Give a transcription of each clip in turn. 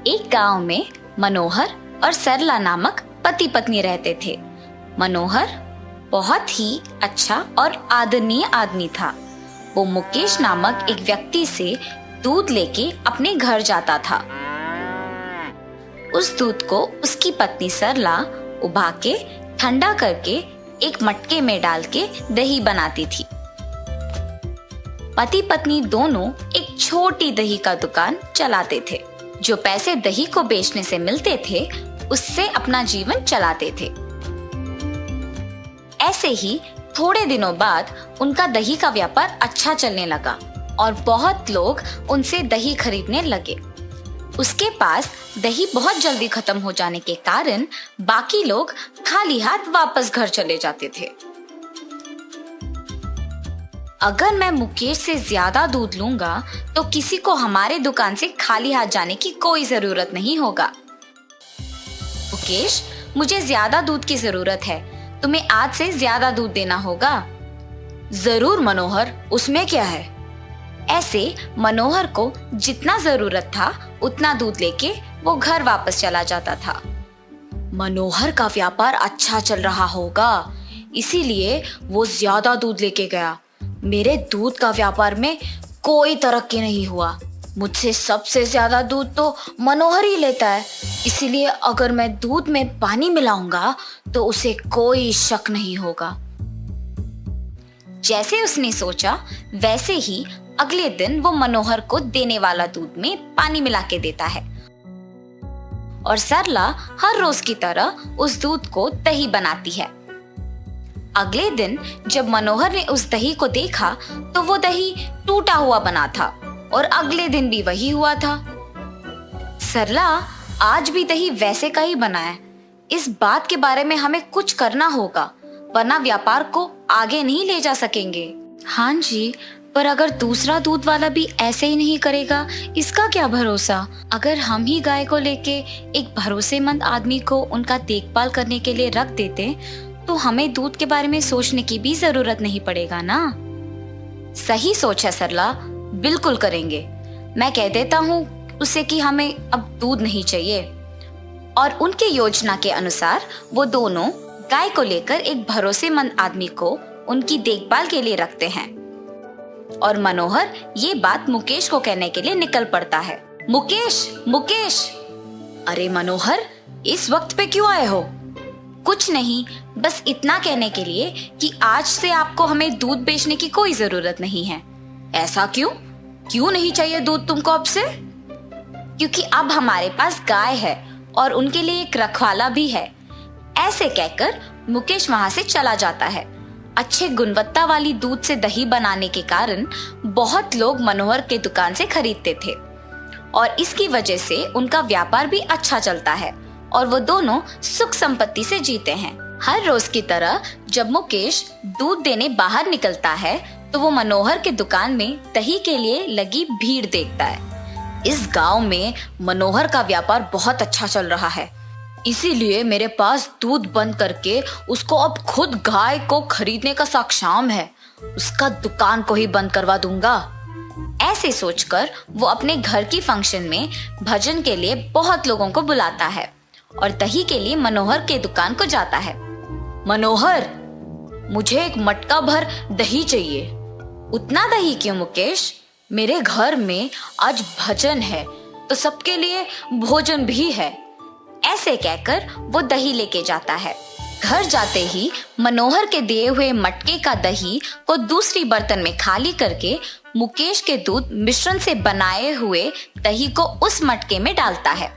एक गांव में मनोहर और सरला नामक पति पत्नी रहते थे। मनोहर बहुत ही अच्छा और आदरणीय आदमी था। वो मुकेश नामक एक व्यक्ति से दूध लेके अपने घर जाता था। उस दूध को उसकी पत्नी सरला उबा के ठंडा करके एक मटके में डाल के दही बनाती थी। पति पत्नी दोनों एक छोटी दही का दुकान चलाते थे। जो पैसे दही को बेचने से मिलते थे उससे अपना जीवन चलाते थे। ऐसे ही थोड़े दिनों बाद उनका दही का व्यापार अच्छा चलने लगा और बहुत लोग उनसे दही खरीदने लगे। उसके पास दही बहुत जल्दी खत्म हो जाने के कारण बाकी लोग खाली हाथ वापस घर चले जाते थे। अगर मैं मुकेश से ज्यादा दूध लूंगा तो किसी को हमारे दुकान से खाली हाथ जाने की कोई जरूरत नहीं होगा। मुकेश, मुझे ज्यादा दूध की जरूरत है, तुम्हें आज से ज्यादा दूध देना होगा। जरूर मनोहर, उसमें क्या है। ऐसे मनोहर को जितना जरूरत था उतना दूध लेके वो घर वापस चला जाता था। मनोहर का व्यापार अच्छा चल रहा होगा, इसीलिए वो ज्यादा दूध लेके गया। मेरे दूध का व्यापार में कोई तरक्की नहीं हुआ। मुझसे सबसे ज्यादा दूध तो मनोहर ही लेता है, इसीलिए अगर मैं दूध में पानी मिलाऊंगा तो उसे कोई शक नहीं होगा। जैसे उसने सोचा वैसे ही अगले दिन वो मनोहर को देने वाला दूध में पानी मिला के देता है और सरला हर रोज की तरह उस दूध को दही बनाती है। अगले दिन जब मनोहर ने उस दही को देखा तो वो दही टूटा हुआ बना था और अगले दिन भी वही हुआ था। सरला, आज भी दही वैसे का ही बना है। इस बात के बारे में हमें कुछ करना होगा, वरना व्यापार को आगे नहीं ले जा सकेंगे। हाँ जी, पर अगर दूसरा दूध वाला भी ऐसे ही नहीं करेगा, इसका क्या भरोसा। अगर हम ही गाय को लेके एक भरोसेमंद आदमी को उनका देखभाल करने के लिए रख देते तो हमें दूध के बारे में सोचने की भी जरूरत नहीं पड़ेगा ना। सही सोच है सरला, बिल्कुल करेंगे। मैं कह देता हूँ उसे कि हमें अब दूध नहीं चाहिए। और उनके योजना के अनुसार वो दोनों गाय को लेकर एक भरोसेमंद आदमी को उनकी देखभाल के लिए रखते हैं और मनोहर ये बात मुकेश को कहने के लिए निकल पड़ता है। मुकेश, मुकेश! अरे मनोहर, इस वक्त पे क्यों आए हो? कुछ नहीं, बस इतना कहने के लिए कि आज से आपको हमें दूध बेचने की कोई जरूरत नहीं है। ऐसा क्यों? क्यों नहीं चाहिए दूध तुमको अब से? क्योंकि अब हमारे पास गाय है और उनके लिए एक रखवाला भी है। ऐसे कहकर मुकेश वहां से चला जाता है। अच्छे गुणवत्ता वाली दूध से दही बनाने के कारण बहुत लोग मनोहर के दुकान से खरीदते थे और इसकी वजह से उनका व्यापार भी अच्छा चलता है और वो दोनों सुख संपत्ति से जीते हैं। हर रोज की तरह जब मुकेश दूध देने बाहर निकलता है तो वो मनोहर के दुकान में दही के लिए लगी भीड़ देखता है। इस गांव में मनोहर का व्यापार बहुत अच्छा चल रहा है, इसीलिए मेरे पास दूध बंद करके उसको अब खुद गाय को खरीदने का साक्षाम है। उसका दुकान को ही बंद करवा दूंगा। ऐसे सोचकर वो अपने घर की फंक्शन में भजन के लिए बहुत लोगों को बुलाता है और दही के लिए मनोहर के दुकान को जाता है। मनोहर, मुझे एक मटका भर दही चाहिए। उतना दही क्यों मुकेश? मेरे घर में आज भजन है तो सबके लिए भोजन भी है। ऐसे कहकर वो दही लेके जाता है। घर जाते ही मनोहर के दिए हुए मटके का दही को दूसरी बर्तन में खाली करके मुकेश के दूध मिश्रण से बनाए हुए दही को उस मटके में डालता है।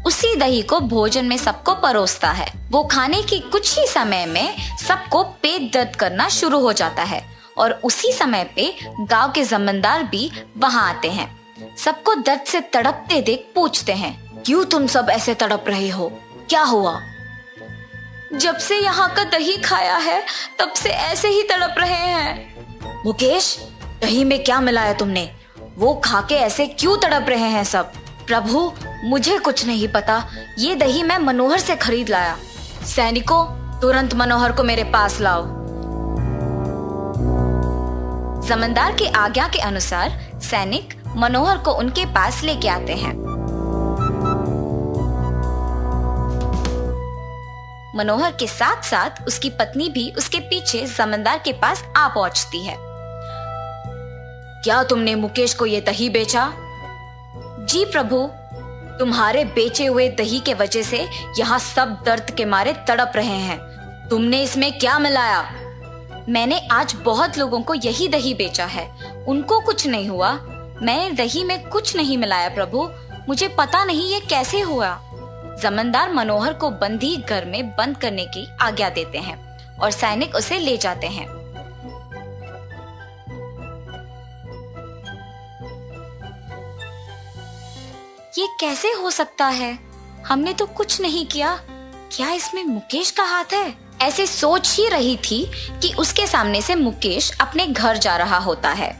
उसी दही को भोजन में सबको परोसता है। वो खाने के कुछ ही समय में सबको पेट दर्द करना शुरू हो जाता है और उसी समय पे गांव के जमींदार भी वहां आते हैं। सबको दर्द से तड़पते देख पूछते हैं, क्यों तुम सब ऐसे तड़प रहे हो? क्या हुआ? जब से यहाँ का दही खाया है तब से ऐसे ही तड़प रहे हैं। मुकेश, दही में क्या मिलाया तुमने? वो खा के ऐसे क्यों तड़प रहे हैं सब? प्रभु, मुझे कुछ नहीं पता। ये दही मैं मनोहर से खरीद लाया। सैनिकों, तुरंत मनोहर को मेरे पास लाओ। जमींदार की आज्ञा के अनुसार सैनिक मनोहर को उनके पास लेके आते हैं। मनोहर के साथ साथ उसकी पत्नी भी उसके पीछे जमींदार के पास आ पहुंचती है। क्या तुमने मुकेश को ये दही बेचा? जी प्रभु। तुम्हारे बेचे हुए दही के वजह से यहाँ सब दर्द के मारे तड़प रहे हैं। तुमने इसमें क्या मिलाया? मैंने आज बहुत लोगों को यही दही बेचा है, उनको कुछ नहीं हुआ। मैंने दही में कुछ नहीं मिलाया प्रभु, मुझे पता नहीं ये कैसे हुआ। जमींदार मनोहर को बंदी घर में बंद करने की आज्ञा देते हैं और सैनिक उसे ले जाते हैं। ये कैसे हो सकता है? हमने तो कुछ नहीं किया। क्या इसमें मुकेश का हाथ है? ऐसे सोच ही रही थी कि उसके सामने से मुकेश अपने घर जा रहा होता है।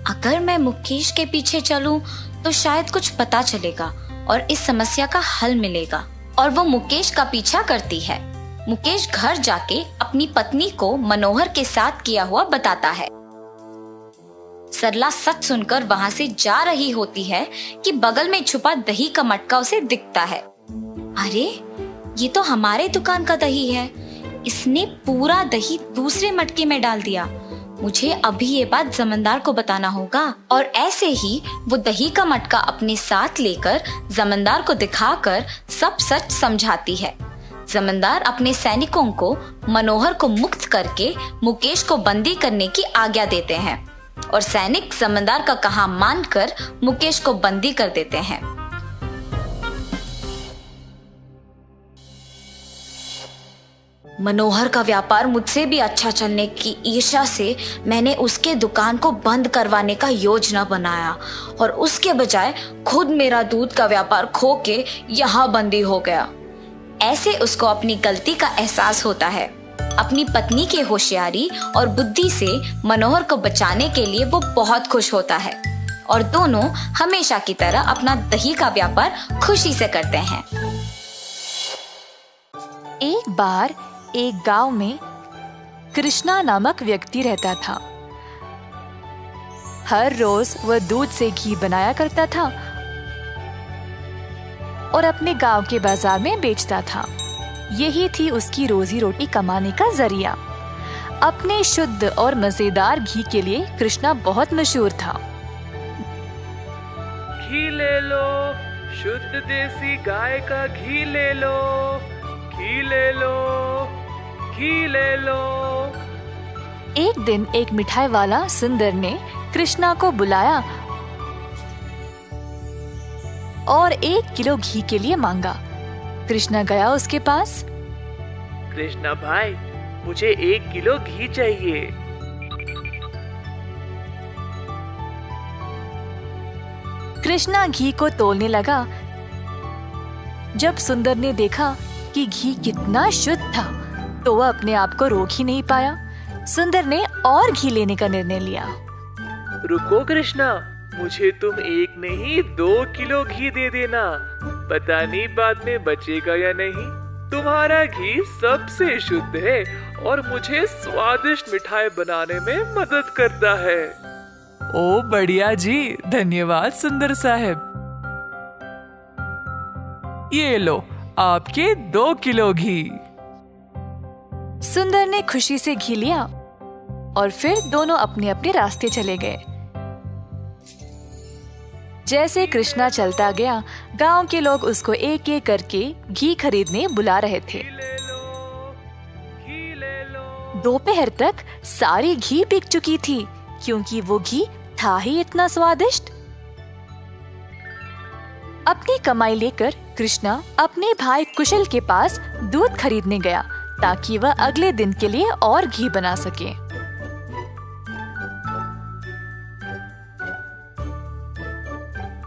अगर मैं मुकेश के पीछे चलूं तो शायद कुछ पता चलेगा और इस समस्या का हल मिलेगा। और वो मुकेश का पीछा करती है। मुकेश घर जाके अपनी पत्नी को मनोहर के साथ किया हुआ बताता है। सरला सच सुनकर वहां से जा रही होती है कि बगल में छुपा दही का मटका उसे दिखता है। अरे, ये तो हमारे दुकान का दही है। इसने पूरा दही दूसरे मटके में डाल दिया। मुझे अभी ये बात जमींदार को बताना होगा। और ऐसे ही वो दही का मटका अपने साथ लेकर जमींदार को दिखाकर सब सच समझाती है। जमींदार अपने सैनिकों को मनोहर को मुक्त करके मुकेश को बंदी करने की आज्ञा देते हैं और सैनिक जमींदार का कहा मानकर मुकेश को बंदी कर देते हैं। मनोहर का व्यापार मुझसे भी अच्छा चलने की ईर्ष्या से मैंने उसके दुकान को बंद करवाने का योजना बनाया और उसके बजाय खुद मेरा दूध का व्यापार खो के यहाँ बंदी हो गया। ऐसे उसको अपनी गलती का एहसास होता है। अपनी पत्नी के होशियारी और बुद्धि से मनोहर को बचाने के लिए वो बहुत खुश होता है और दोनों हमेशा की तरह अपना दही का व्यापार खुशी से करते हैं। एक बार एक गांव में कृष्णा नामक व्यक्ति रहता था। हर रोज वह दूध से घी बनाया करता था और अपने गांव के बाजार में बेचता था। यही थी उसकी रोजी रोटी कमाने का जरिया। अपने शुद्ध और मजेदार घी के लिए कृष्णा बहुत मशहूर था। घी ले लो, शुद्ध देसी गाय का घी ले लो, घी ले लो, घी ले लो। एक दिन एक मिठाई वाला सुंदर ने कृष्णा को बुलाया और 1 किलो घी के लिए मांगा। कृष्णा गया उसके पास। कृष्णा भाई, मुझे 1 किलो घी चाहिए। कृष्णा घी को तोलने लगा। जब सुंदर ने देखा कि घी कितना शुद्ध था तो वह अपने आप को रोक ही नहीं पाया। सुंदर ने और घी लेने का निर्णय लिया। रुको कृष्णा, मुझे तुम 1 नहीं 2 किलो घी दे देना। पता नहीं बाद में बचेगा या नहीं। तुम्हारा घी सबसे शुद्ध है और मुझे स्वादिष्ट मिठाई बनाने में मदद करता है। ओ बढ़िया जी, धन्यवाद सुंदर साहब। ये लो आपके 2 किलो घी। सुंदर ने खुशी से घी लिया और फिर दोनों अपने अपने रास्ते चले गए। जैसे कृष्णा चलता गया, गांव के लोग उसको एक एक करके घी खरीदने बुला रहे थे। दोपहर तक सारी घी बिक चुकी थी क्योंकि वो घी था ही इतना स्वादिष्ट। अपनी कमाई लेकर कृष्णा अपने भाई कुशल के पास दूध खरीदने गया ताकि वह अगले दिन के लिए और घी बना सके।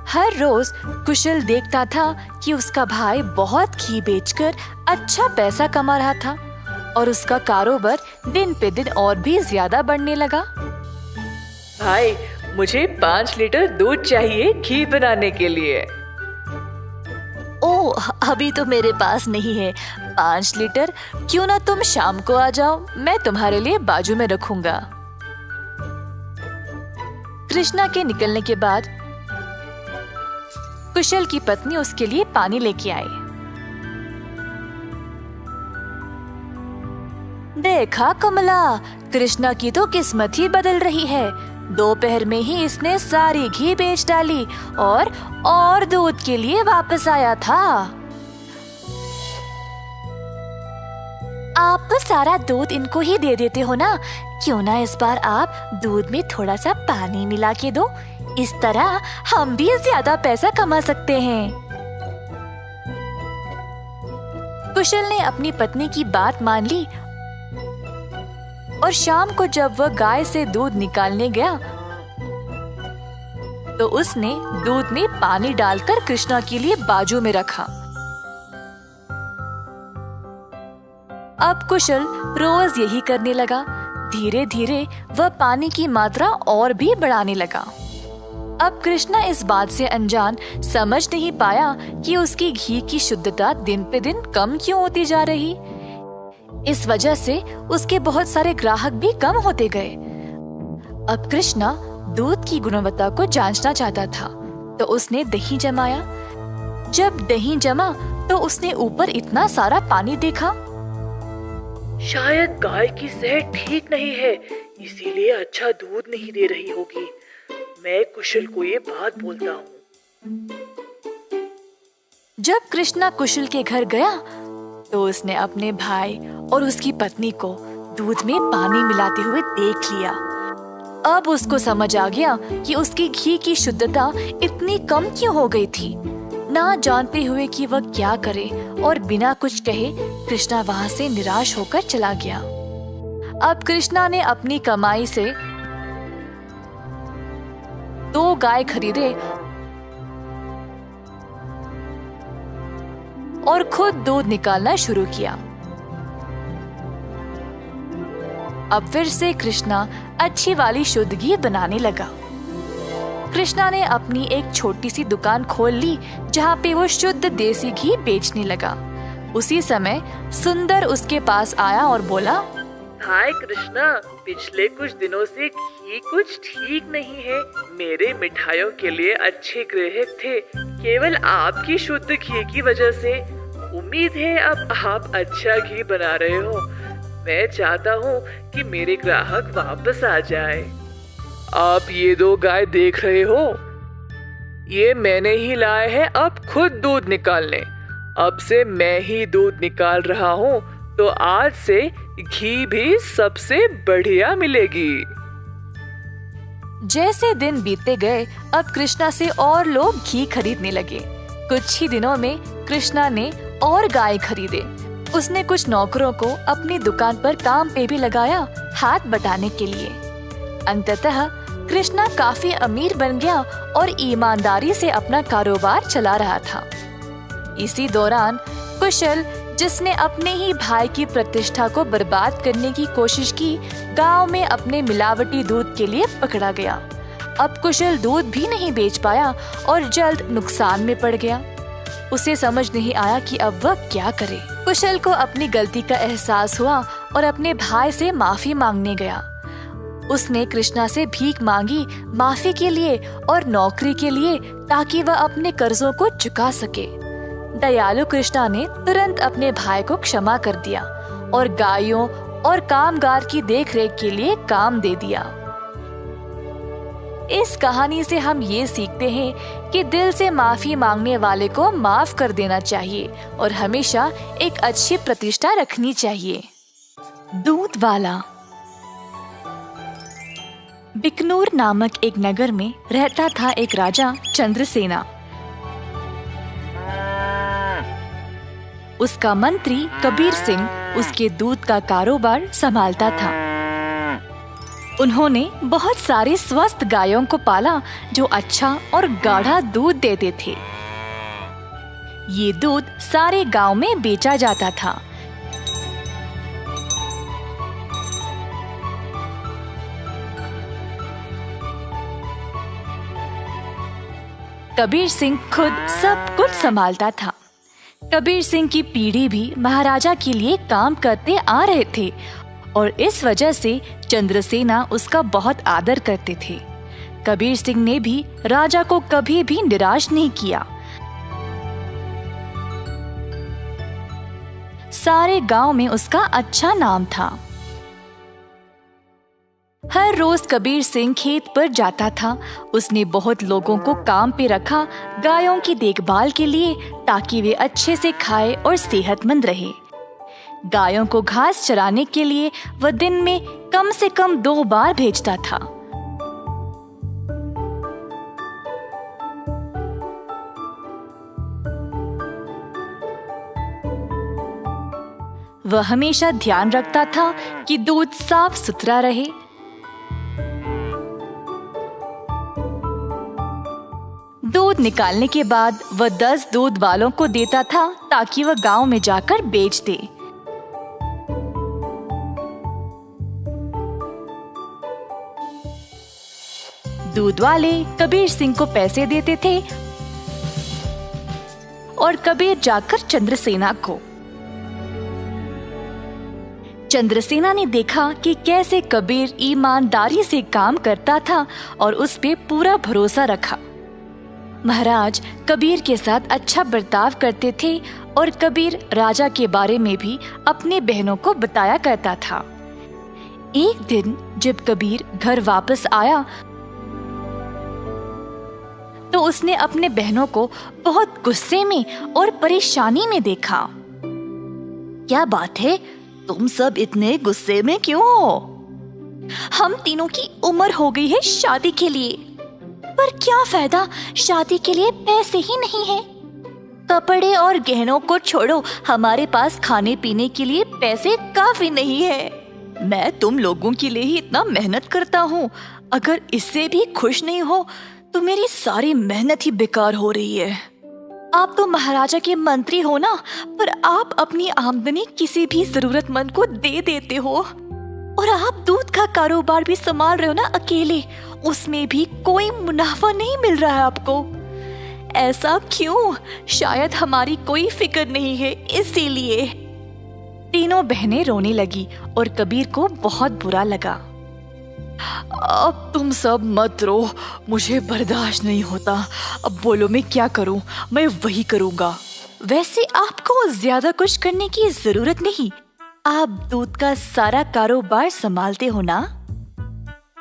हर रोज कुशल देखता था कि उसका भाई बहुत घी बेचकर अच्छा पैसा कमा रहा था और उसका कारोबार दिन पे दिन और भी ज्यादा बढ़ने लगा। भाई, मुझे 5 लीटर दूध चाहिए घी बनाने के लिए। ओ, अभी तो मेरे पास नहीं है 5 लीटर। क्यों ना तुम शाम को आ जाओ, मैं तुम्हारे लिए बाजू में रखूंगा। कृष्णा के निकलने के बाद कुशल की पत्नी उसके लिए पानी लेके आई। देखा कमला, कृष्णा की तो किस्मत ही बदल रही है। दोपहर में ही इसने सारी घी बेच डाली और दूध के लिए वापस आया था। आप सारा दूध इनको ही दे देते हो ना, क्यों ना इस बार आप दूध में थोड़ा सा पानी मिला के दो, इस तरह हम भी ज्यादा पैसा कमा सकते हैं। कुशल ने अपनी पत्नी की बात मान ली और शाम को जब वह गाय से दूध निकालने गया तो उसने दूध में पानी डालकर कृष्णा के लिए बाजू में रखा। अब कुशल रोज यही करने लगा। धीरे धीरे वह पानी की मात्रा और भी बढ़ाने लगा। अब कृष्णा इस बात से अनजान समझ नहीं पाया कि उसकी घी की शुद्धता दिन पे दिन कम क्यों होती जा रही। इस वजह से उसके बहुत सारे ग्राहक भी कम होते गए। अब कृष्णा दूध की गुणवत्ता को जांचना चाहता था, तो उसने दही जमाया। जब दही जमा तो उसने ऊपर इतना सारा पानी देखा। शायद गाय की सेहत ठीक नहीं है, इसीलिए अच्छा दूध नहीं दे रही होगी। मैं कुशल को ये बात बोलता हूँ। जब कृष्णा कुशल के घर गया तो उसने अपने भाई और उसकी पत्नी को दूध में पानी मिलाते हुए देख लिया। अब उसको समझ आ गया कि उसकी घी की शुद्धता इतनी कम क्यों हो गई थी। ना जानते हुए कि वह क्या करे और बिना कुछ कहे कृष्णा वहाँ से निराश होकर चला गया। अब कृष्णा ने अपनी कमाई से 2 गाय खरीदे और खुद दूध निकालना शुरू किया। अब फिर से कृष्णा अच्छी वाली शुद्ध घी बनाने लगा। कृष्णा ने अपनी एक छोटी सी दुकान खोल ली जहाँ पे वो शुद्ध देसी घी बेचने लगा। उसी समय सुंदर उसके पास आया और बोला, हाय कृष्णा, पिछले कुछ दिनों से घी कुछ ठीक नहीं है। मेरे मिठाइयों के लिए अच्छे ग्राहक थे, केवल आपकी शुद्ध घी की वजह से। उम्मीद है अब आप अच्छा घी बना रहे हो। मैं चाहता हूँ कि मेरे ग्राहक वापस आ जाए। आप ये 2 गाय देख रहे हो, ये मैंने ही लाए हैं अब खुद दूध निकालने। अब से मैं ही दूध निकाल रहा हूँ, तो आज से घी भी सबसे बढ़िया मिलेगी। जैसे दिन बीतते गए, अब कृष्णा से और लोग घी खरीदने लगे। कुछ ही दिनों में कृष्णा ने और गाय खरीदे। उसने कुछ नौकरों को अपनी दुकान पर काम पे भी लगाया, हाथ बटाने के लिए। अंततः कृष्णा काफी अमीर बन गया और ईमानदारी से अपना कारोबार चला रहा था। इसी दौरान कुशल, जिसने अपने ही भाई की प्रतिष्ठा को बर्बाद करने की कोशिश की, गांव में अपने मिलावटी दूध के लिए पकड़ा गया। अब कुशल दूध भी नहीं बेच पाया और जल्द नुकसान में पड़ गया। उसे समझ नहीं आया कि अब वह क्या करे। कुशल को अपनी गलती का एहसास हुआ और अपने भाई से माफी मांगने गया। उसने कृष्णा से भीख मांगी माफी के लिए और नौकरी के लिए, ताकि वह अपने कर्जों को चुका सके। दयालु कृष्णा ने तुरंत अपने भाई को क्षमा कर दिया और गायों और कामगार की देखरेख के लिए काम दे दिया। इस कहानी से हम ये सीखते हैं कि दिल से माफी मांगने वाले को माफ कर देना चाहिए और हमेशा एक अच्छी प्रतिष्ठा रखनी चाहिए। दूध वाला। बिकनूर नामक एक नगर में रहता था एक राजा चंद्रसेना। उसका मंत्री कबीर सिंह उसके दूध का कारोबार संभालता था। उन्होंने बहुत सारी स्वस्थ गायों को पाला जो अच्छा और गाढ़ा दूध देते थे। ये दूध सारे गांव में बेचा जाता था। कबीर सिंह खुद सब कुछ संभालता था। कबीर सिंह की पीढ़ी भी महाराजा के लिए काम करते आ रहे थे और इस वजह से चंद्रसेना उसका बहुत आदर करते थे। कबीर सिंह ने भी राजा को कभी भी निराश नहीं किया। सारे गांव में उसका अच्छा नाम था। हर रोज कबीर सिंह खेत पर जाता था। उसने बहुत लोगों को काम पे रखा गायों की देखभाल के लिए, ताकि वे अच्छे से खाए और सेहतमंद रहे। गायों को घास चराने के लिए वह दिन में कम से कम 2 बार भेजता था। वह हमेशा ध्यान रखता था कि दूध साफ सुथरा रहे। दूध निकालने के बाद वह 10 दूध वालों को देता था, ताकि वह गांव में जाकर बेच दे। दूध वाले कबीर सिंह को पैसे देते थे और कबीर जाकर चंद्रसेना को। चंद्रसेना ने देखा कि कैसे कबीर ईमानदारी से काम करता था और उस पे पूरा भरोसा रखा। महाराज कबीर के साथ अच्छा बर्ताव करते थे और कबीर राजा के बारे में भी अपनी बहनों को बताया करता था। एक दिन जब कबीर घर वापस आया तो उसने अपने बहनों को बहुत गुस्से में और परेशानी में देखा। क्या बात है, तुम सब इतने गुस्से में क्यों हो? हम तीनों की उम्र हो गई है शादी के लिए, पर क्या फायदा, शादी के लिए पैसे ही नहीं है। कपड़े और गहनों को छोड़ो, हमारे पास खाने पीने के लिए पैसे काफी नहीं है। मैं तुम लोगों के लिए ही इतना मेहनत करता हूँ, अगर इससे भी खुश नहीं हो तो मेरी सारी मेहनत ही बेकार हो रही है। आप तो महाराजा के मंत्री हो ना, पर आप अपनी आमदनी किसी भी जरूरतमंद को दे देते हो। और आप दूध का कारोबार भी संभाल रहे हो ना अकेले, उसमें भी कोई मुनाफा नहीं मिल रहा है आपको। ऐसा क्यों? शायद हमारी कोई फिक्र नहीं है, इसीलिए। तीनों बहनें रोने लगी और कबीर को बहुत बुरा लगा। अब तुम सब मत रो, मुझे बर्दाश्त नहीं होता। अब बोलो मैं क्या करूं? मैं वही करूंगा। वैसे आपको ज्यादा कुछ करने की जरूरत नहीं, आप दूध का सारा कारोबार संभालते हो ना।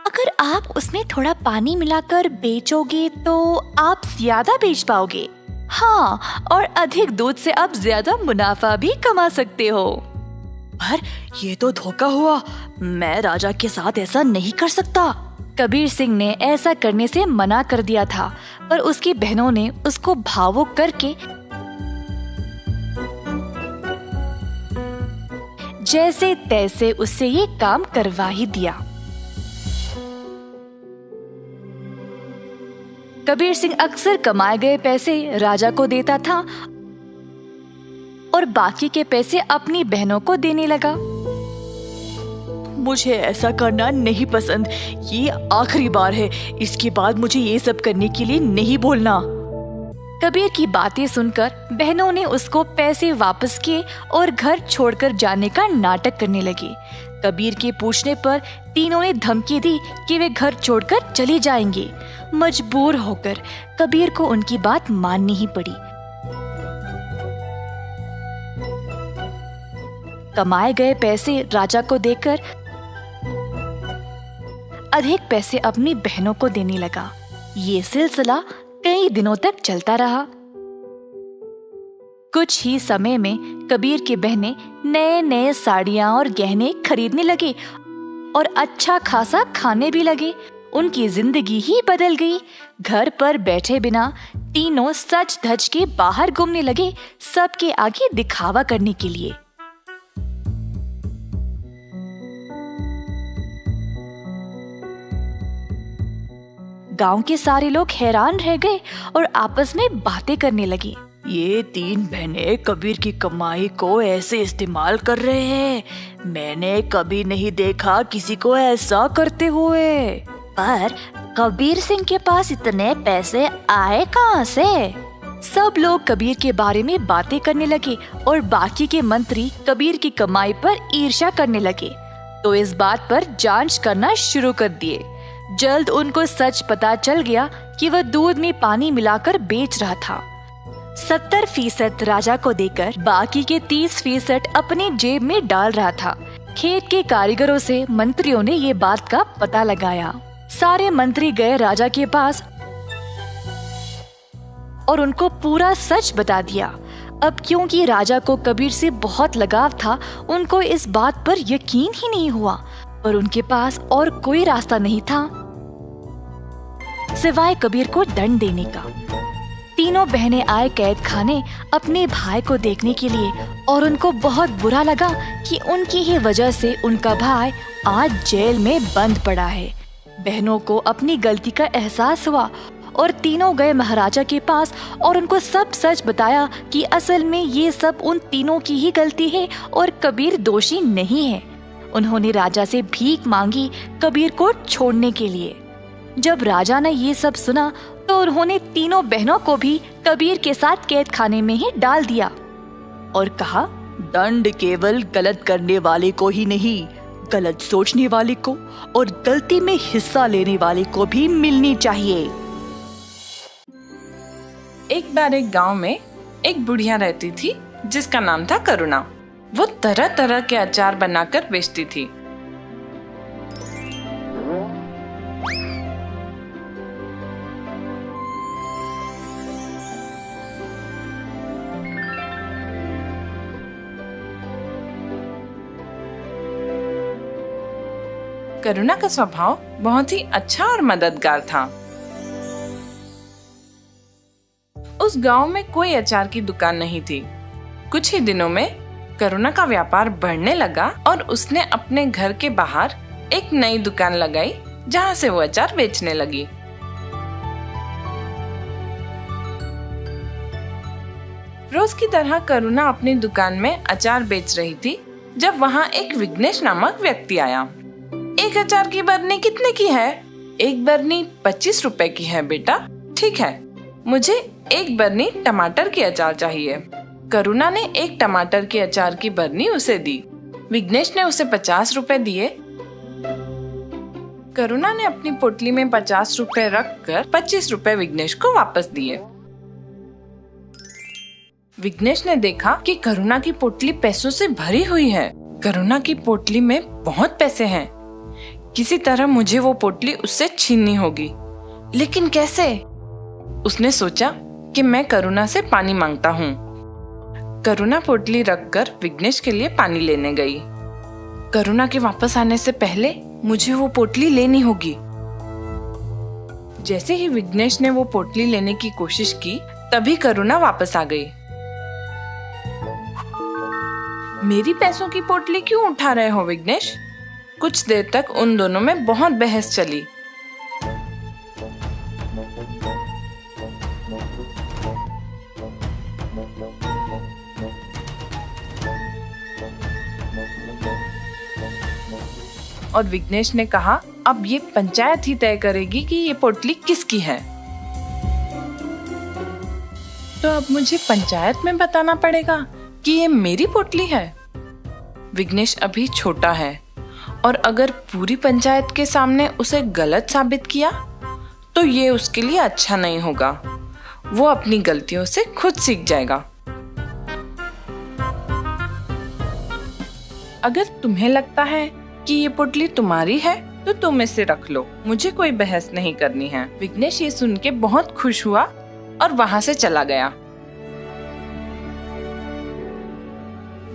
अगर आप उसमें थोड़ा पानी मिलाकर बेचोगे तो आप ज्यादा बेच पाओगे। हाँ, और अधिक दूध से आप ज्यादा मुनाफा भी कमा सकते हो। पर ये तो धोखा हुआ, मैं राजा के साथ ऐसा नहीं कर सकता। कबीर सिंह ने ऐसा करने से मना कर दिया था, पर उसकी बहनों ने उसको भावुक करके जैसे तैसे उससे ये काम करवा ही दिया। कबीर सिंह अक्सर कमाए गए पैसे राजा को देता था और बाकी के पैसे अपनी बहनों को देने लगा। मुझे ऐसा करना नहीं पसंद, ये आखिरी बार है, इसके बाद मुझे ये सब करने के लिए नहीं बोलना। कबीर की बातें सुनकर बहनों ने उसको पैसे वापस किए और घर छोड़कर जाने का नाटक करने लगी। कबीर के पूछने पर तीनों ने धमकी दी कि वे घर छोड़कर चले जाएंगे। मजबूर होकर कबीर को उनकी बात माननी ही पड़ी। कमाए गए पैसे राजा को देकर अधिक पैसे अपनी बहनों को देने लगा। ये सिलसिला कई दिनों तक चलता रहा। कुछ ही समय में कबीर की बहनें नए नए साड़ियां और गहने खरीदने लगे और अच्छा खासा खाने भी लगे। उनकी जिंदगी ही बदल गई। घर पर बैठे बिना तीनों सज धज के बाहर घूमने लगे, सबके आगे दिखावा करने के लिए। गांव के सारे लोग हैरान रह गए और आपस में बातें करने लगे। ये 3 बहनें कबीर की कमाई को ऐसे इस्तेमाल कर रहे हैं, मैंने कभी नहीं देखा किसी को ऐसा करते हुए। पर कबीर सिंह के पास इतने पैसे आए कहाँ से? सब लोग कबीर के बारे में बातें करने लगे और बाकी के मंत्री कबीर की कमाई पर ईर्ष्या करने लगे, तो इस बात पर जांच करना शुरू कर दिए। जल्द उनको सच पता चल गया कि वह दूध में पानी मिलाकर बेच रहा था। 70% राजा को देकर बाकी के 30% अपनी जेब में डाल रहा था। खेत के कारीगरों से मंत्रियों ने ये बात का पता लगाया। सारे मंत्री गए राजा के पास और उनको पूरा सच बता दिया। अब क्योंकि राजा को कबीर से बहुत लगाव था, उनको इस बात पर यकीन ही नहीं हुआ, पर उनके पास और कोई रास्ता नहीं था सिवाय कबीर को दंड देने का। तीनों बहनें आए कैद खाने अपने भाई को देखने के लिए और उनको बहुत बुरा लगा कि उनकी ही वजह से उनका भाई आज जेल में बंद पड़ा है। बहनों को अपनी गलती का एहसास हुआ और तीनों गए महाराजा के पास और उनको सब सच बताया कि असल में ये सब उन तीनों की ही गलती है और कबीर दोषी नहीं है। उन्होंने राजा से भीख मांगी कबीर को छोड़ने के लिए। जब राजा ने ये सब सुना तो उन्होंने तीनों बहनों को भी कबीर के साथ कैद खाने में ही डाल दिया और कहा, दंड केवल गलत करने वाले को ही नहीं, गलत सोचने वाले को और गलती में हिस्सा लेने वाले को भी मिलनी चाहिए। एक बार एक गांव में एक बुढ़िया रहती थी जिसका नाम था करुणा। वो तरह तरह के अचार बनाकर बेचती थी। करुणा का स्वभाव बहुत ही अच्छा और मददगार था। उस गांव में कोई अचार की दुकान नहीं थी। कुछ ही दिनों में करुणा का व्यापार बढ़ने लगा और उसने अपने घर के बाहर एक नई दुकान लगाई जहां से वो अचार बेचने लगी। रोज की तरह करुणा अपनी दुकान में अचार बेच रही थी जब वहां एक विघ्नेश नामक व्यक्ति आया। एक अचार की बरनी कितने की है? एक बरनी 25 रुपए की है बेटा। ठीक है, मुझे एक बरनी टमाटर की अचार चाहिए। करुणा ने एक टमाटर की अचार की बरनी उसे दी। विघ्नेश ने उसे 50 रुपए दिए। करुणा ने अपनी पोटली में 50 रुपए रखकर 25 रुपए विघ्नेश को वापस दिए। विघ्नेश ने देखा कि करुणा की पोटली पैसों से भरी हुई है। करुणा की पोटली में बहुत पैसे हैं। किसी तरह मुझे वो पोटली उससे छीननी होगी, लेकिन कैसे? उसने सोचा कि मैं करुणा से पानी मांगता हूँ। करुणा पोटली रखकर विघ्नेश के लिए पानी लेने गई। करुणा के वापस आने से पहले मुझे वो पोटली लेनी होगी। जैसे ही विघ्नेश ने वो पोटली लेने की कोशिश की, तभी करुणा वापस आ गई। मेरी पैसों की पोटली क्यों उठा रहे हो विघ्नेश? कुछ देर तक उन दोनों में बहुत बहस चली। और विघ्नेश ने कहा, अब ये पंचायत ही तय करेगी कि ये पोटली किसकी है। तो अब मुझे पंचायत में बताना पड़ेगा कि ये मेरी पोटली है। विघ्नेश अभी छोटा है और अगर पूरी पंचायत के सामने उसे गलत साबित किया तो ये उसके लिए अच्छा नहीं होगा। वो अपनी गलतियों से खुद सीख जाएगा। अगर तुम्हें लगता है कि ये पोटली तुम्हारी है तो तुम इसे रख लो, मुझे कोई बहस नहीं करनी है। विघ्नेश ये सुन के बहुत खुश हुआ और वहां से चला गया।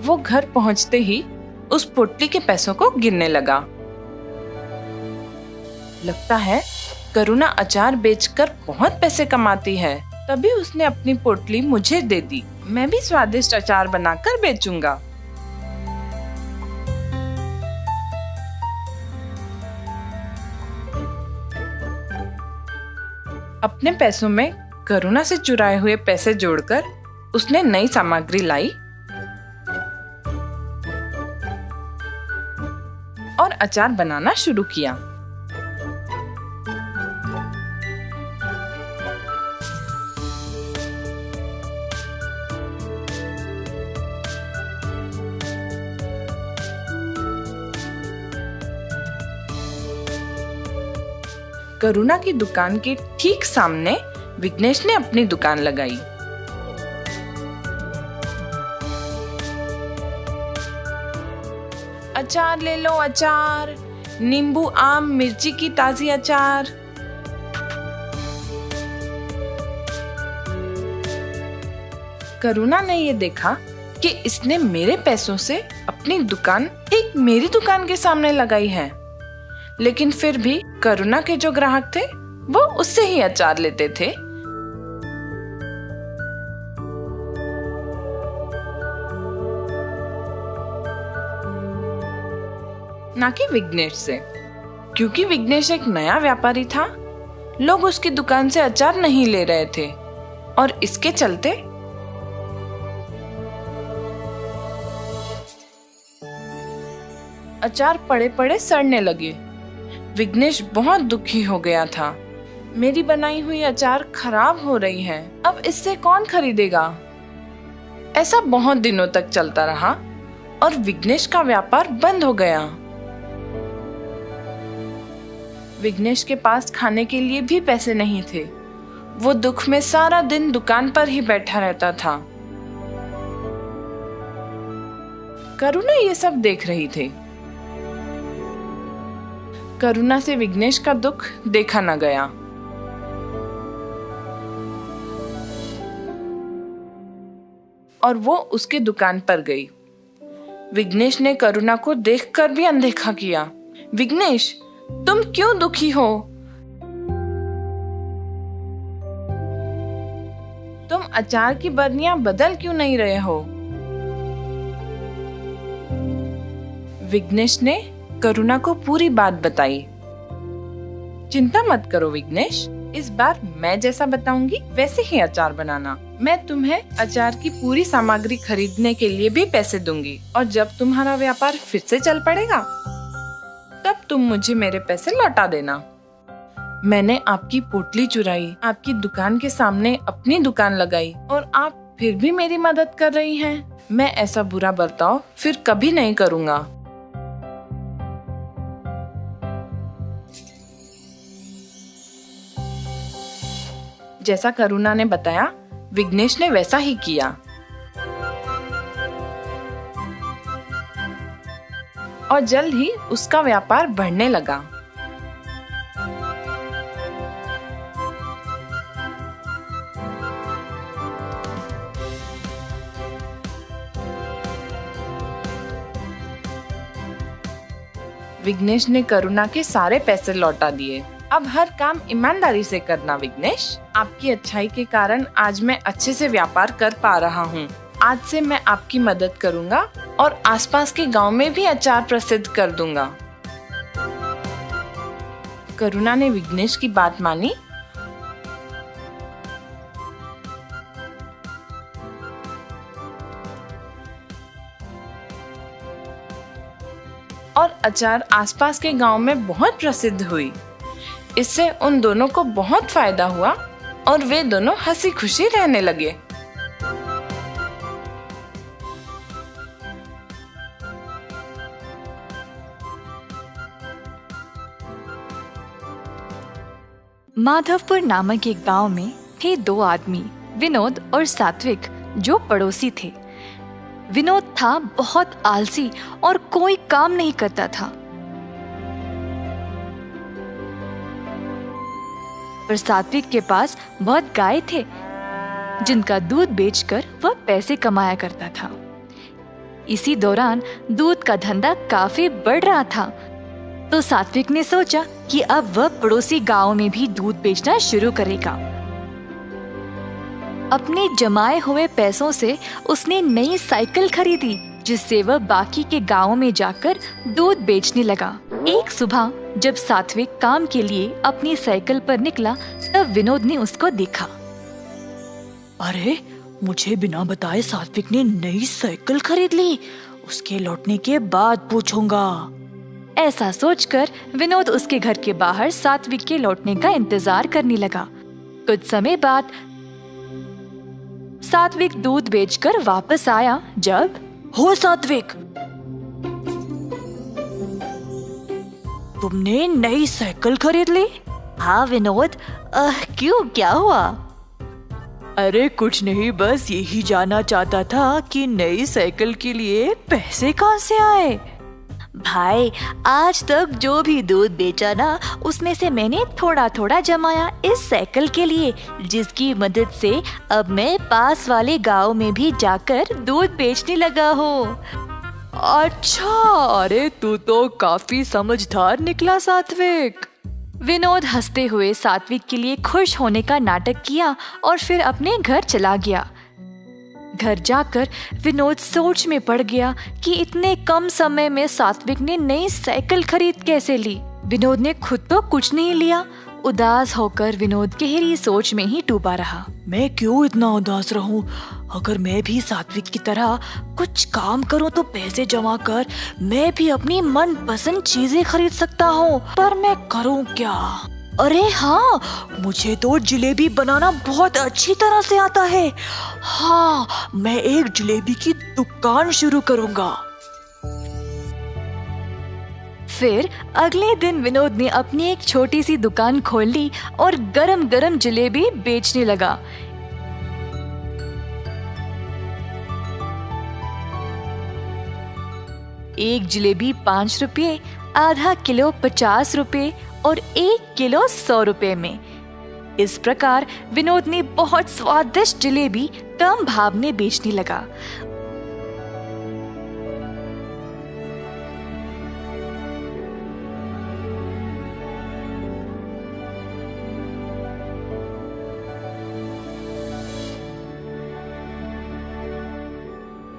वो घर पहुंचते ही उस पोटली के पैसों को गिनने लगा। लगता है करुणा अचार बेचकर बहुत पैसे कमाती है, तभी उसने अपनी पोटली मुझे दे दी। मैं भी स्वादिष्ट अचार बनाकर बेचूंगा। अपने पैसों में करुणा से चुराए हुए पैसे जोड़कर उसने नई सामग्री लाई और अचार बनाना शुरू किया। करुणा की दुकान के ठीक सामने विघ्नेश ने अपनी दुकान लगाई। अचार ले लो, अचार, नींबू, आम, मिर्ची की ताजी अचार। करुणा ने ये देखा कि इसने मेरे पैसों से अपनी दुकान एक मेरी दुकान के सामने लगाई है, लेकिन फिर भी करुणा के जो ग्राहक थे वो उससे ही अचार लेते थे। ना कि विघ्नेश से, क्योंकि विघ्नेश एक नया व्यापारी था। लोग उसकी दुकान से अचार नहीं ले रहे थे और इसके चलते अचार पड़े पड़े सड़ने लगे। विघ्नेश बहुत दुखी हो गया था। मेरी बनाई हुई अचार खराब हो रही है, अब इससे कौन खरीदेगा? ऐसा बहुत दिनों तक चलता रहा और विघ्नेश का व्यापार बंद हो गया। विघ्नेश के पास खाने के लिए भी पैसे नहीं थे। वो दुख में सारा दिन दुकान पर ही बैठा रहता था। करुणा ये सब देख रही थी। करुणा से विघ्नेश का दुख देखा न गया। और वो उसके दुकान पर गई। विघ्नेश ने करुणा को देखकर भी अनदेखा किया। विघ्नेश, तुम क्यों दुखी हो? तुम अचार की बरनियां बदल क्यों नहीं रहे हो? विघ्नेश ने करुणा को पूरी बात बताई। चिंता मत करो विघ्नेश, इस बार मैं जैसा बताऊंगी वैसे ही अचार बनाना। मैं तुम्हें अचार की पूरी सामग्री खरीदने के लिए भी पैसे दूंगी और जब तुम्हारा व्यापार फिर से चल पड़ेगा तब तुम मुझे मेरे पैसे लौटा देना। मैंने आपकी पोटली चुराई, आपकी दुकान के सामने अपनी दुकान लगाई और आप फिर भी मेरी मदद कर रही हैं। मैं ऐसा बुरा बर्ताव फिर कभी नहीं करूंगा। जैसा करुणा ने बताया, विघ्नेश ने वैसा ही किया। और जल्द ही उसका व्यापार बढ़ने लगा। विघ्नेश ने करुणा के सारे पैसे लौटा दिए। अब हर काम ईमानदारी से करना विघ्नेश। आपकी अच्छाई के कारण आज मैं अच्छे से व्यापार कर पा रहा हूँ। आज से मैं आपकी मदद करूँगा और आसपास के गांव में भी अचार प्रसिद्ध कर दूंगा। करुणा ने विघ्नेश की बात मानी और अचार आसपास के गांव में बहुत प्रसिद्ध हुई। इससे उन दोनों को बहुत फायदा हुआ और वे दोनों हंसी खुशी रहने लगे। माधवपुर नामक एक गांव में थे दो आदमी, विनोद और सात्विक, जो पड़ोसी थे। विनोद था बहुत आलसी और कोई काम नहीं करता था। पर सात्विक के पास बहुत गाय थे, जिनका दूध बेचकर वह पैसे कमाया करता था। इसी दौरान दूध का धंधा काफी बढ़ रहा था, तो सात्विक ने सोचा कि अब वह पड़ोसी गांव में भी दूध बेचना शुरू करेगा। अपने जमाए हुए पैसों से उसने नई साइकिल खरीदी, जिससे वह बाकी के गांवों में जाकर दूध बेचने लगा। एक सुबह जब सात्विक काम के लिए अपनी साइकिल पर निकला, तब विनोद ने उसको देखा। अरे, मुझे बिना बताए सात्विक ने नई साइकिल खरीद ली। उसके लौटने के बाद पूछूंगा। ऐसा सोचकर विनोद उसके घर के बाहर सात्विक के लौटने का इंतजार करने लगा। कुछ समय बाद सात्विक दूध बेचकर वापस आया। जब हो सात्विक, तुमने नई साइकिल खरीद ली? हाँ विनोद, क्यों, क्या हुआ? अरे कुछ नहीं, बस यही जानना चाहता था कि नई साइकिल के लिए पैसे कहाँ से आए। भाई, आज तक जो भी दूध बेचा ना, उसमें से मैंने थोड़ा थोड़ा जमाया इस साइकिल के लिए, जिसकी मदद से अब मैं पास वाले गांव में भी जाकर दूध बेचने लगा हूँ। अच्छा, अरे तू तो काफी समझदार निकला सात्विक। विनोद हंसते हुए सात्विक के लिए खुश होने का नाटक किया और फिर अपने घर चला गया। घर जाकर विनोद सोच में पड़ गया कि इतने कम समय में सात्विक ने नई साइकिल खरीद कैसे ली। विनोद ने खुद तो कुछ नहीं लिया। उदास होकर विनोद गहरी सोच में ही डूबा रहा। मैं क्यों इतना उदास रहूं? अगर मैं भी सात्विक की तरह कुछ काम करूं तो पैसे जमा कर मैं भी अपनी मनपसंद चीजें खरीद सकता हूं, पर मैं करूं क्या? अरे हाँ, मुझे तो जलेबी बनाना बहुत अच्छी तरह से आता है। हाँ, मैं एक जलेबी की दुकान शुरू करूंगा। फिर अगले दिन विनोद ने अपनी एक छोटी सी दुकान खोल ली और गरम गरम जलेबी बेचने लगा। एक जलेबी 5 रुपये, आधा किलो 50 रुपये और 1 किलो 100 रुपये में। इस प्रकार विनोद ने बहुत स्वादिष्ट जलेबी कम भाव में बेचने लगा।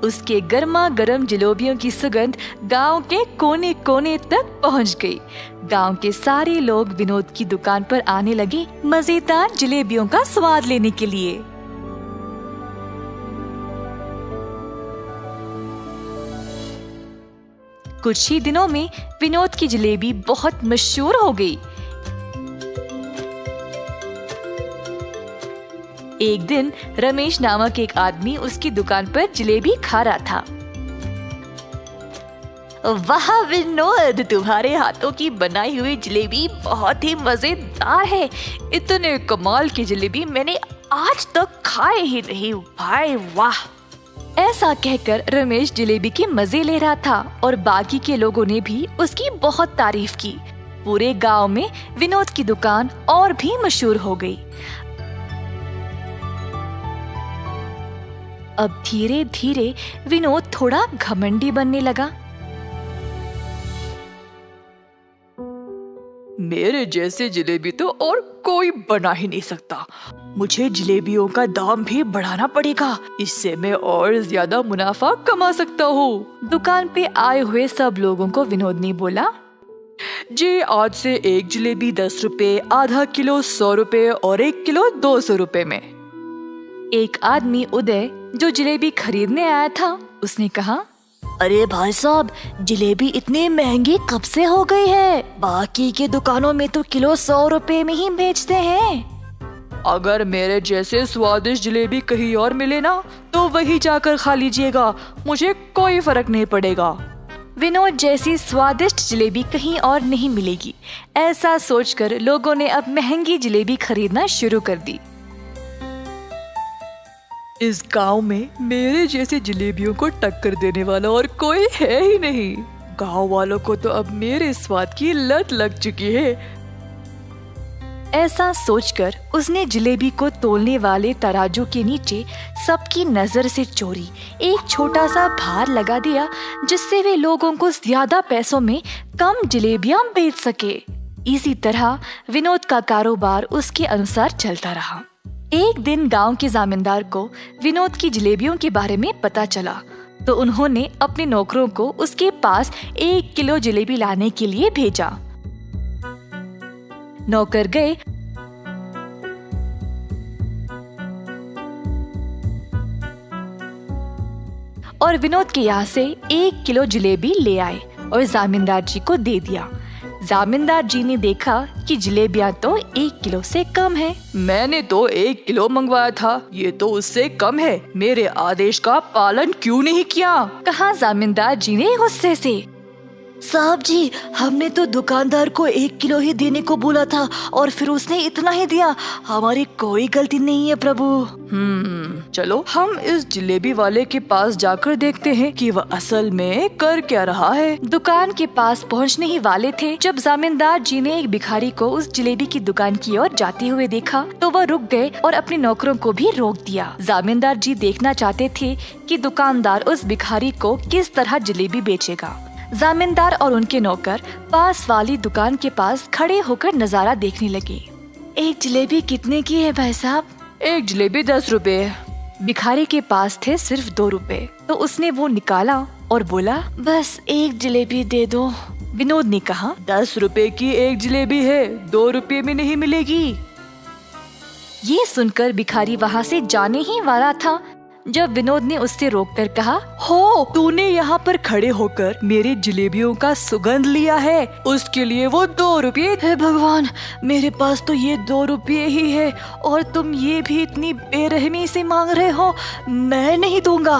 उसके गर्मा गर्म जलेबियों की सुगंध गांव के कोने कोने तक पहुंच गई। गांव के सारे लोग विनोद की दुकान पर आने लगे मजेदार जलेबियों का स्वाद लेने के लिए। कुछ ही दिनों में विनोद की जलेबी बहुत मशहूर हो गई। एक दिन रमेश नामक एक आदमी उसकी दुकान पर जलेबी खा रहा था। वाह विनोद, तुम्हारे हाथों की बनाई हुई जलेबी बहुत ही मजेदार है। इतने कमाल की जलेबी मैंने आज तक खाए ही नहीं भाई, वाह। ऐसा कहकर रमेश जलेबी के मजे ले रहा था और बाकी के लोगों ने भी उसकी बहुत तारीफ की। पूरे गांव में विनोद की दुकान और भी मशहूर हो गई। अब धीरे धीरे विनोद थोड़ा घमंडी बनने लगा। मेरे जैसे जलेबी तो और कोई बना ही नहीं सकता। मुझे जलेबियों का दाम भी बढ़ाना पड़ेगा, इससे मैं और ज्यादा मुनाफा कमा सकता हूँ। दुकान पे आए हुए सब लोगों को विनोद ने बोला, जी आज से एक जलेबी 10 रुपए, आधा किलो 100 रुपए और 1 किलो 200 रुपए में। एक आदमी उदय जो जलेबी खरीदने आया था, उसने कहा, अरे भाई साहब, जलेबी इतनी महंगी कब से हो गई है? बाकी के दुकानों में तो किलो 100 रुपए में ही बेचते हैं। अगर मेरे जैसे स्वादिष्ट जलेबी कहीं और मिले ना, तो वही जाकर खा लीजिएगा, मुझे कोई फर्क नहीं पड़ेगा। विनोद जैसी स्वादिष्ट जलेबी कहीं और नहीं मिलेगी, ऐसा सोचकर लोगों ने अब महंगी जलेबी खरीदना शुरू कर दी। इस गांव में मेरे जैसे जलेबियों को टक्कर देने वाला और कोई है ही नहीं। गांव वालों को तो अब मेरे स्वाद की लत लग चुकी है। ऐसा सोचकर उसने जलेबी को तोलने वाले तराजू के नीचे सबकी नजर से चोरी एक छोटा सा भार लगा दिया, जिससे वे लोगों को ज्यादा पैसों में कम जलेबियां बेच सके। इसी तरह विनोद का कारोबार उसके अनुसार चलता रहा। एक दिन गांव के जमींदार को विनोद की जलेबियों के बारे में पता चला, तो उन्होंने अपने नौकरों को उसके पास 1 किलो जलेबी लाने के लिए भेजा। नौकर गए और विनोद के यहाँ से 1 किलो जलेबी ले आए और जमींदार जी को दे दिया। जमींदार जी ने देखा कि जलेबियां तो 1 किलो से कम है। मैंने तो 1 किलो मंगवाया था, ये तो उससे कम है। मेरे आदेश का पालन क्यों नहीं किया? कहा जमींदार जी ने गुस्से से। साहब जी, हमने तो दुकानदार को 1 किलो ही देने को बोला था और फिर उसने इतना ही दिया। हमारी कोई गलती नहीं है प्रभु। चलो हम इस जलेबी वाले के पास जाकर देखते हैं कि वह असल में कर क्या रहा है। दुकान के पास पहुंचने ही वाले थे जब जमींदार जी ने एक भिखारी को उस जलेबी की दुकान की ओर जाते हुए देखा तो वह रुक गए और अपने नौकरों को भी रोक दिया। जमींदार जी देखना चाहते थे कि दुकानदार उस भिखारी को किस तरह जलेबी बेचेगा। जमींदार और उनके नौकर पास वाली दुकान के पास खड़े होकर नजारा देखने लगे। एक जलेबी कितने की है भाई साहब? एक जलेबी 10 रुपए। भिखारी के पास थे सिर्फ 2 रुपए, तो उसने वो निकाला और बोला, बस एक जलेबी दे दो। विनोद ने कहा, 10 रुपए की एक जलेबी है, 2 रुपए में नहीं मिलेगी। ये सुनकर भिखारी वहाँ से जाने ही वाला था जब विनोद ने उससे रोककर कहा, हो, तूने यहाँ पर खड़े होकर मेरी जलेबियों का सुगंध लिया है, उसके लिए वो 2 रुपये। हे भगवान, मेरे पास तो ये 2 रुपये ही है और तुम ये भी इतनी बेरहमी से मांग रहे हो। मैं नहीं दूंगा।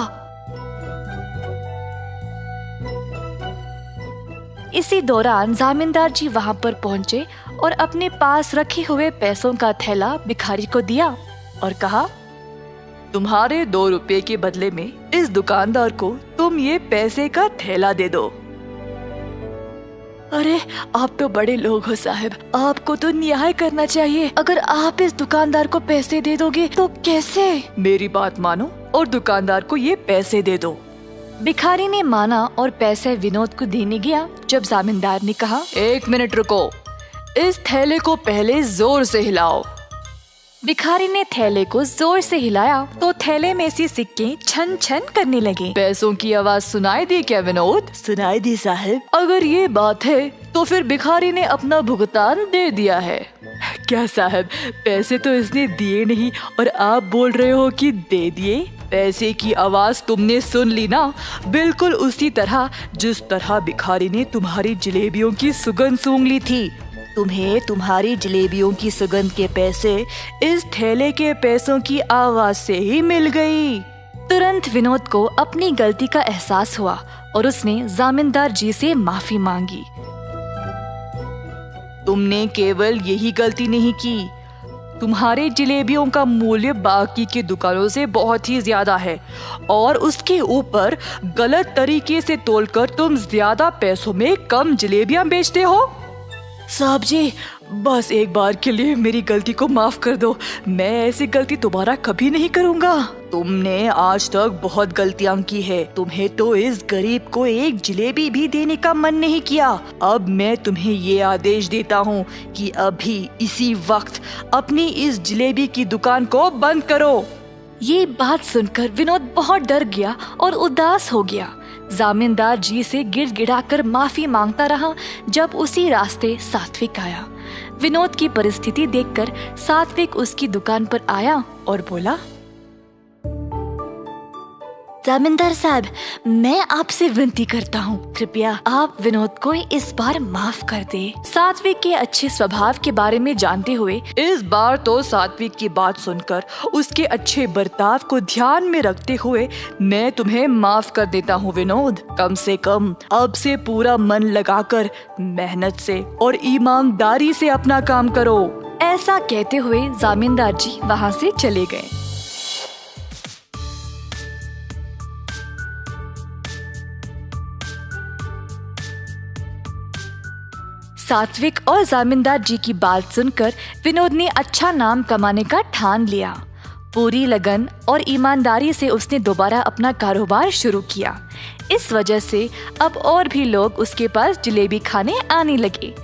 इसी दौरान जमींदार जी वहाँ पर पहुँचे और अपने पास रखे हुए पैसों का थैला भिखारी को दिया और कहा, तुम्हारे 2 रुपए के बदले में इस दुकानदार को तुम ये पैसे का थैला दे दो। अरे आप तो बड़े लोग हो साहब, आपको तो न्याय करना चाहिए। अगर आप इस दुकानदार को पैसे दे दोगे तो कैसे? मेरी बात मानो और दुकानदार को ये पैसे दे दो। भिखारी ने माना और पैसे विनोद को देने गया जब जमींदार ने कहा, 1 मिनट रुको, इस थैले को पहले जोर से हिलाओ। भिखारी ने थैले को जोर से हिलाया तो थैले में से सिक्के छन छन करने लगे। पैसों की आवाज सुनाई दी क्या विनोद? सुनाई दी साहब। अगर ये बात है तो फिर भिखारी ने अपना भुगतान दे दिया है। क्या साहब, पैसे तो इसने दिए नहीं और आप बोल रहे हो कि दे दिए? पैसे की आवाज तुमने सुन ली ना, बिल्कुल उसी तरह जिस तरह भिखारी ने तुम्हारी जलेबियों की सुगंध सूंघ ली थी। तुम्हें तुम्हारी जलेबियों की सुगंध के पैसे इस थैले के पैसों की आवाज से ही मिल गई। तुरंत विनोद को अपनी गलती का एहसास हुआ और उसने जमींदार जी से माफी मांगी। तुमने केवल यही गलती नहीं की, तुम्हारे जलेबियों का मूल्य बाकी की दुकानों से बहुत ही ज्यादा है और उसके ऊपर गलत तरीके से तोलकर तुम ज्यादा पैसों में कम जलेबियां बेचते हो। साहब जी, बस एक बार के लिए मेरी गलती को माफ कर दो। मैं ऐसी गलती दोबारा कभी नहीं करूँगा। तुमने आज तक बहुत गलतियां की है। तुम्हें तो इस गरीब को एक जलेबी भी देने का मन नहीं किया। अब मैं तुम्हें ये आदेश देता हूँ कि अभी इसी वक्त अपनी इस जलेबी की दुकान को बंद करो। ये बात सुनकर विनोद बहुत डर गया और उदास हो गया। जमींदार जी से गिड़गिड़ाकर माफी मांगता रहा जब उसी रास्ते सात्विक आया। विनोद की परिस्थिति देखकर सात्विक उसकी दुकान पर आया और बोला, जमींदार साहब, मैं आपसे विनती करता हूँ, कृपया आप विनोद को इस बार माफ कर दे। सात्विक के अच्छे स्वभाव के बारे में जानते हुए इस बार तो सात्विक की बात सुनकर उसके अच्छे बर्ताव को ध्यान में रखते हुए मैं तुम्हें माफ कर देता हूँ विनोद। कम से कम अब से पूरा मन लगाकर मेहनत से और ईमानदारी से अपना काम करो। ऐसा कहते हुए जमींदार जी वहाँ से चले गए। सात्विक और जमींदार जी की बात सुनकर विनोद ने अच्छा नाम कमाने का ठान लिया। पूरी लगन और ईमानदारी से उसने दोबारा अपना कारोबार शुरू किया। इस वजह से अब और भी लोग उसके पास जलेबी खाने आने लगे।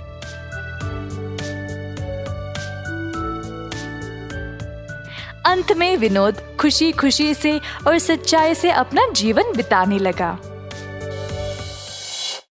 अंत में विनोद खुशी खुशी से और सच्चाई से अपना जीवन बिताने लगा।